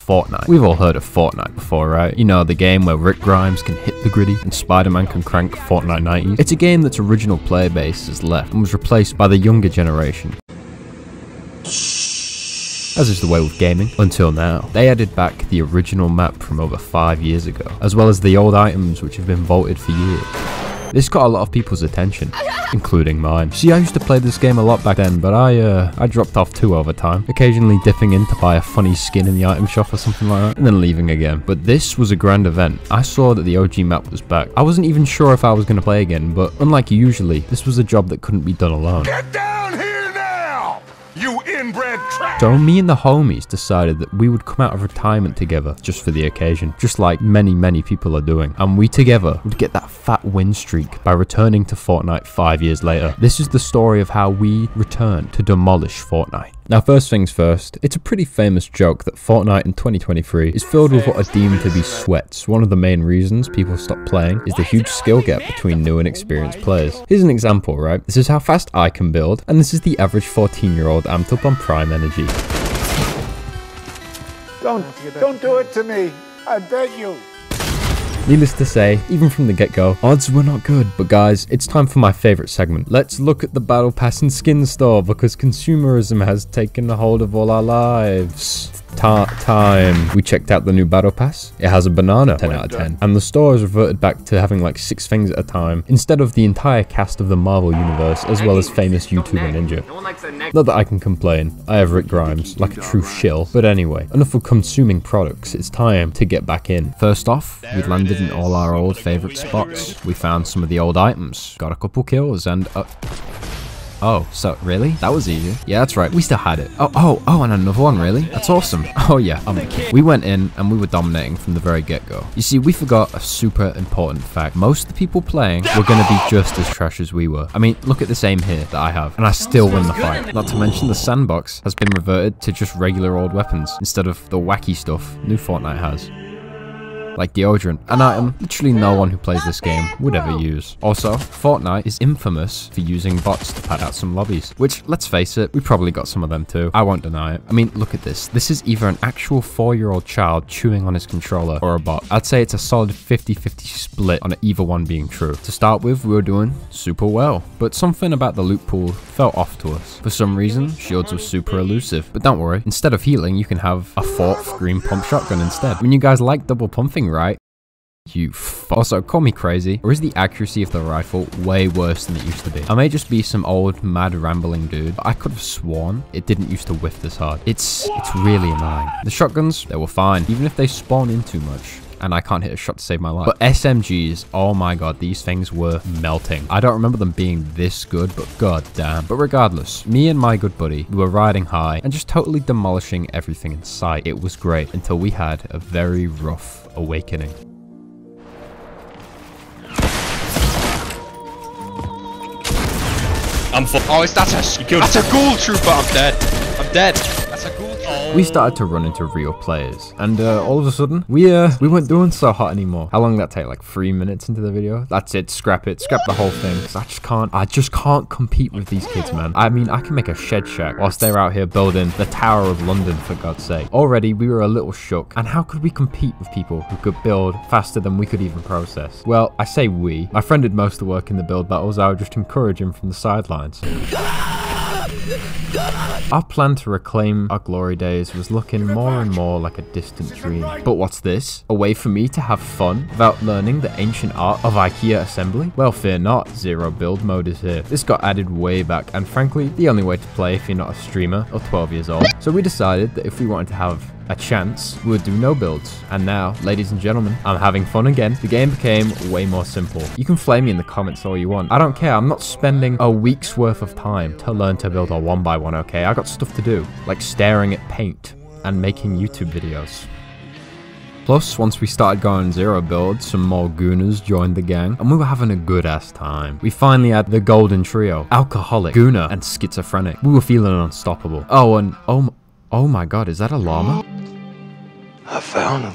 Fortnite. We've all heard of Fortnite before, right? You know, the game where Rick Grimes can hit the gritty and Spider-Man can crank Fortnite 90s. It's a game that's original player base has left and was replaced by the younger generation. As is the way with gaming, until now. They added back the original map from over 5 years ago, as well as the old items which have been vaulted for years. This got a lot of people's attention, including mine. See, I used to play this game a lot back then, but I dropped off too over time, occasionally dipping in to buy a funny skin in the item shop or something like that, and then leaving again. But this was a grand event. I saw that the OG map was back. I wasn't even sure if I was going to play again, but unlike usually, this was a job that couldn't be done alone. Get down here now, you inbred trash! So me and the homies decided that we would come out of retirement together just for the occasion, just like many people are doing, and we together would get that fat win streak by returning to Fortnite 5 years later. This is the story of how we returned to demolish Fortnite. Now, first things first, it's a pretty famous joke that Fortnite in 2023 is filled with what are deemed to be sweats. One of the main reasons people stop playing is the huge skill gap between new and experienced players. Here's an example, right? This is how fast I can build, and this is the average 14-year-old amped up on prime energy. Don't do it to me, I beg you. Needless to say, even from the get-go, odds were not good. But guys, it's time for my favorite segment. Let's look at the Battle Pass and Skin Store, because consumerism has taken a hold of all our lives. Time. We checked out the new Battle Pass. It has a banana, 10 out of 10. And the store has reverted back to having like 6 things at a time, instead of the entire cast of the Marvel universe, as well as famous YouTuber Ninja. Not that I can complain. I have Rick Grimes, like a true shill. But anyway, enough of consuming products. It's time to get back in. First off, we landed in all our old favorite spots. We found some of the old items, got a couple kills, and oh, so really? That was easy. Yeah, that's right. We still had it. Oh, and another one, really? That's awesome. Oh yeah, we went in and we were dominating from the very get-go. You see, we forgot a super important fact. Most of the people playing were going to be just as trash as we were. I mean, look at this aim here that I have, and I still win the fight. Not to mention the sandbox has been reverted to just regular old weapons instead of the wacky stuff new Fortnite has. Like deodorant, an item literally no one who plays this game would ever use. Also, Fortnite is infamous for using bots to pad out some lobbies, which, let's face it, we probably got some of them too. I won't deny it. I mean, look at this. This is either an actual 4-year-old child chewing on his controller or a bot. I'd say it's a solid 50-50 split on either one being true. To start with, we were doing super well, but something about the loot pool felt off to us. For some reason, shields were super elusive, but don't worry, instead of healing, you can have a 4th green pump shotgun instead. I mean, you guys like double pumping, right? Also, call me crazy, or is the accuracy of the rifle way worse than it used to be? I may just be some old mad rambling dude, but I could have sworn it didn't used to whiff this hard. It's really annoying. The shotguns, they were fine, even if they spawn in too much, and I can't hit a shot to save my life. But SMGs, oh my god, these things were melting. I don't remember them being this good, but god damn. But regardless, me and my good buddy, we were riding high and just totally demolishing everything in sight. It was great until we had a very rough awakening. That's a ghoul trooper. I'm dead. That's a ghoul trooper. We started to run into real players, and all of a sudden, we weren't doing so hot anymore. How long did that take? Like 3 minutes into the video? That's it. Scrap it. Scrap the whole thing. Cause I just can't compete with these kids, man. I mean, I can make a shed shack whilst they're out here building the Tower of London, for God's sake. Already, we were a little shook. And how could we compete with people who could build faster than we could even process? Well, I say we. My friend did most of the work in the build battles. I would just encourage him from the sidelines. Our plan to reclaim our glory days was looking more and more like a distant dream. But what's this? A way for me to have fun without learning the ancient art of IKEA assembly? Well, fear not, zero build mode is here. This got added way back, and frankly, the only way to play if you're not a streamer or 12 years old. So we decided that if we wanted to have a chance, we would do no builds. And now, ladies and gentlemen, I'm having fun again. The game became way more simple. You can flame me in the comments all you want. I don't care. I'm not spending a week's worth of time to learn to build a 1x1, okay? I got stuff to do, like staring at paint and making YouTube videos. Plus, once we started going zero build, some more gooners joined the gang, and we were having a good-ass time. We finally had the golden trio: alcoholic, gooner, and schizophrenic. We were feeling unstoppable. Oh, and oh my god, is that a llama? I found him.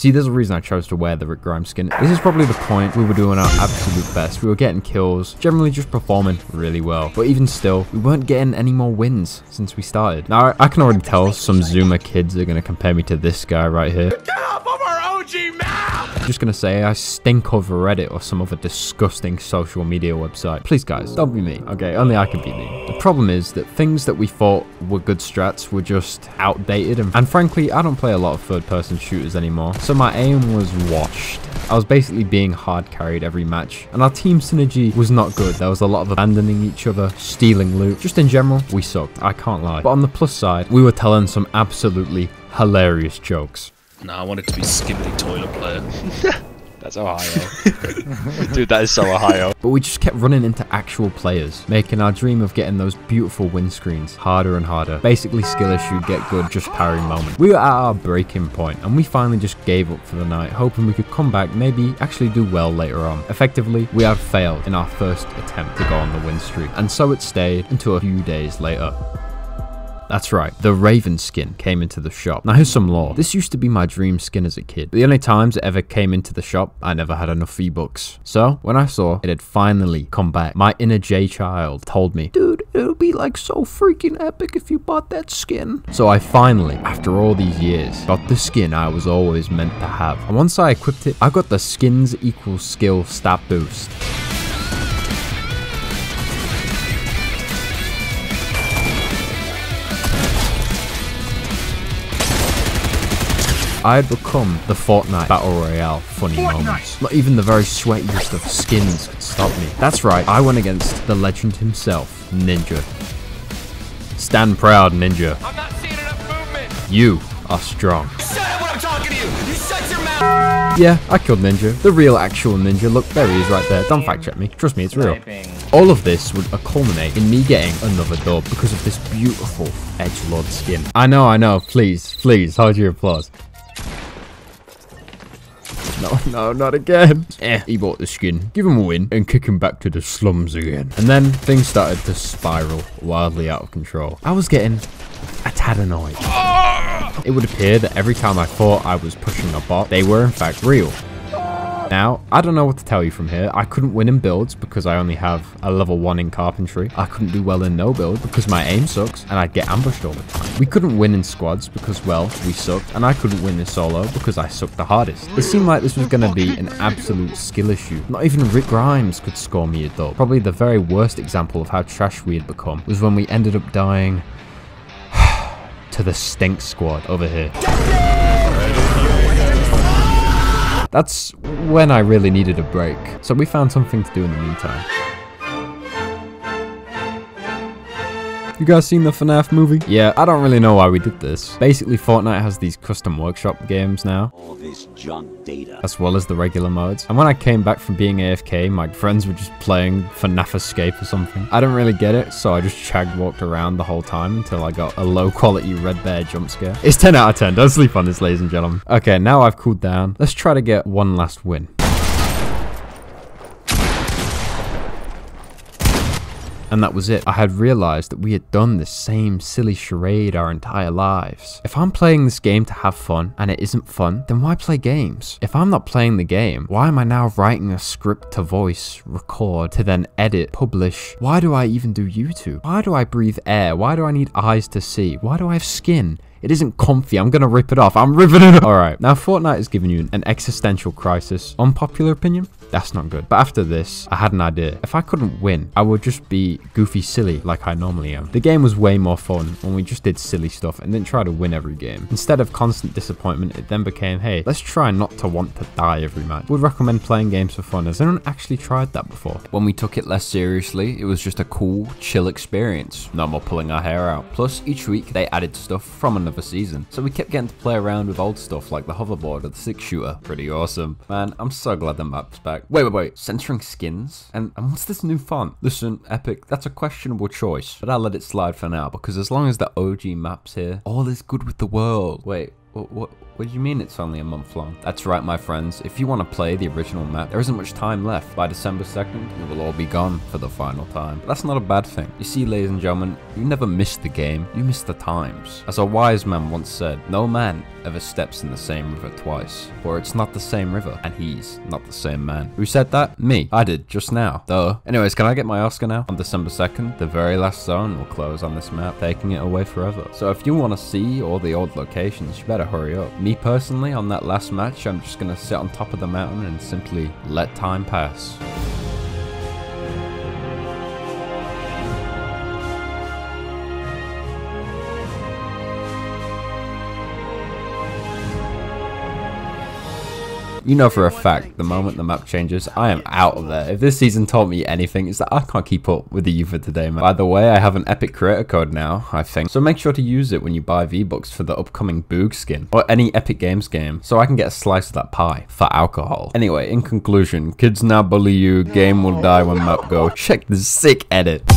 See, there's a reason I chose to wear the Rick Grimes skin. This is probably the point we were doing our absolute best. We were getting kills, generally just performing really well. But even still, we weren't getting any more wins since we started. Now, I can already tell some Zoomer kids are going to compare me to this guy right here. Get off of our OG map! I'm just going to say I stink of Reddit or some other disgusting social media website. Please, guys, don't be me. Okay, only I can be me. The problem is that things that we thought were good strats were just outdated. And frankly, I don't play a lot of third-person shooters anymore. So my aim was washed. I was basically being hard carried every match. And our team synergy was not good. There was a lot of abandoning each other, stealing loot. Just in general, we sucked. I can't lie. But on the plus side, we were telling some absolutely hilarious jokes. No, I want it to be Skibbity Toilet Player. That's Ohio. Dude, that is so Ohio. But we just kept running into actual players, making our dream of getting those beautiful win screens harder and harder. Basically, skill issue, get good, just parry moment. We were at our breaking point, and we finally just gave up for the night, hoping we could come back, maybe actually do well later on. Effectively, we had failed in our first attempt to go on the win streak, and so it stayed until a few days later. That's right, the Raven skin came into the shop. Now here's some lore. This used to be my dream skin as a kid. The only times it ever came into the shop, I never had enough V-Bucks. So when I saw it had finally come back, my inner J child told me, dude, it'll be like so freaking epic if you bought that skin. So I finally, after all these years, got the skin I was always meant to have. And once I equipped it, I got the skins equals skill stat boost. I had become the Fortnite Battle Royale funny moments. Not even the very sweatiest of skins could stop me. That's right, I went against the legend himself, Ninja. Stand proud, Ninja. I'm not seeing enough movement! You are strong. Shut up when I'm talking to you! You shut your mouth! Yeah, I killed Ninja. The real actual Ninja. Look, there he is right there. Don't fact check me. Trust me, it's real. All of this would culminate in me getting another dub because of this beautiful edgelord skin. I know. Please, hold your applause. No, not again. He bought the skin. Give him a win and kick him back to the slums again. And then things started to spiral wildly out of control. I was getting a tad annoyed. It would appear that every time I thought I was pushing a bot, they were in fact real. Now, I don't know what to tell you from here. I couldn't win in builds because I only have a level 1 in carpentry. I couldn't do well in no build because my aim sucks and I'd get ambushed all the time. We couldn't win in squads because, well, we sucked, and I couldn't win in solo because I sucked the hardest. It seemed like this was going to be an absolute skill issue. Not even Rick Grimes could score me a dub. Probably the very worst example of how trash we had become was when we ended up dying to the stink squad over here. That's when I really needed a break, so we found something to do in the meantime. You guys seen the FNAF movie? Yeah, I don't really know why we did this. Basically, Fortnite has these custom workshop games now. All this junk data. As well as the regular modes. And when I came back from being AFK, my friends were just playing FNAF Escape or something. I didn't really get it, so I just chag walked around the whole time until I got a low quality red bear jump scare. It's 10 out of 10. Don't sleep on this, ladies and gentlemen. Okay, now I've cooled down. Let's try to get one last win. And that was it. I had realized that we had done the same silly charade our entire lives. If I'm playing this game to have fun and it isn't fun, then why play games? If I'm not playing the game, why am I now writing a script to voice, record, to then edit, publish? Why do I even do YouTube? Why do I breathe air? Why do I need eyes to see? Why do I have skin? It isn't comfy. I'm gonna rip it off. I'm ripping it off. Alright, now Fortnite has given you an existential crisis. Unpopular opinion? That's not good. But after this, I had an idea. If I couldn't win, I would just be goofy silly like I normally am. The game was way more fun when we just did silly stuff and didn't try to win every game. Instead of constant disappointment, it then became, hey, let's try not to want to die every match. Would recommend playing games for fun. Has anyone actually tried that before? When we took it less seriously, it was just a cool, chill experience. No more pulling our hair out. Plus, each week they added stuff from another season. So we kept getting to play around with old stuff like the hoverboard or the 6-shooter. Pretty awesome. Man, I'm so glad the map's back. Wait. Censoring skins? And what's this new font? Listen, Epic, that's a questionable choice, but I'll let it slide for now because as long as the OG map's here, all is good with the world. Wait, What do you mean it's only a month long? That's right, my friends. If you want to play the original map, there isn't much time left. By December 2nd, it will all be gone for the final time. But that's not a bad thing. You see, ladies and gentlemen, you never miss the game, you miss the times. As a wise man once said, no man ever steps in the same river twice, for it's not the same river, and he's not the same man. Who said that? Me. I did, just now. Duh. Anyways, can I get my Oscar now? On December 2nd, the very last zone will close on this map, taking it away forever. So if you want to see all the old locations, you better hurry up. Me personally, on that last match, I'm just gonna sit on top of the mountain and simply let time pass. You know for a fact, the moment the map changes, I am out of there. If this season taught me anything, it's that I can't keep up with the youth of today, man. By the way, I have an epic creator code now, I think. So make sure to use it when you buy V-Bucks for the upcoming Boog skin, or any Epic Games game, so I can get a slice of that pie, for alcohol. Anyway, in conclusion, kids now bully you, game will die when map go. Check this sick edit.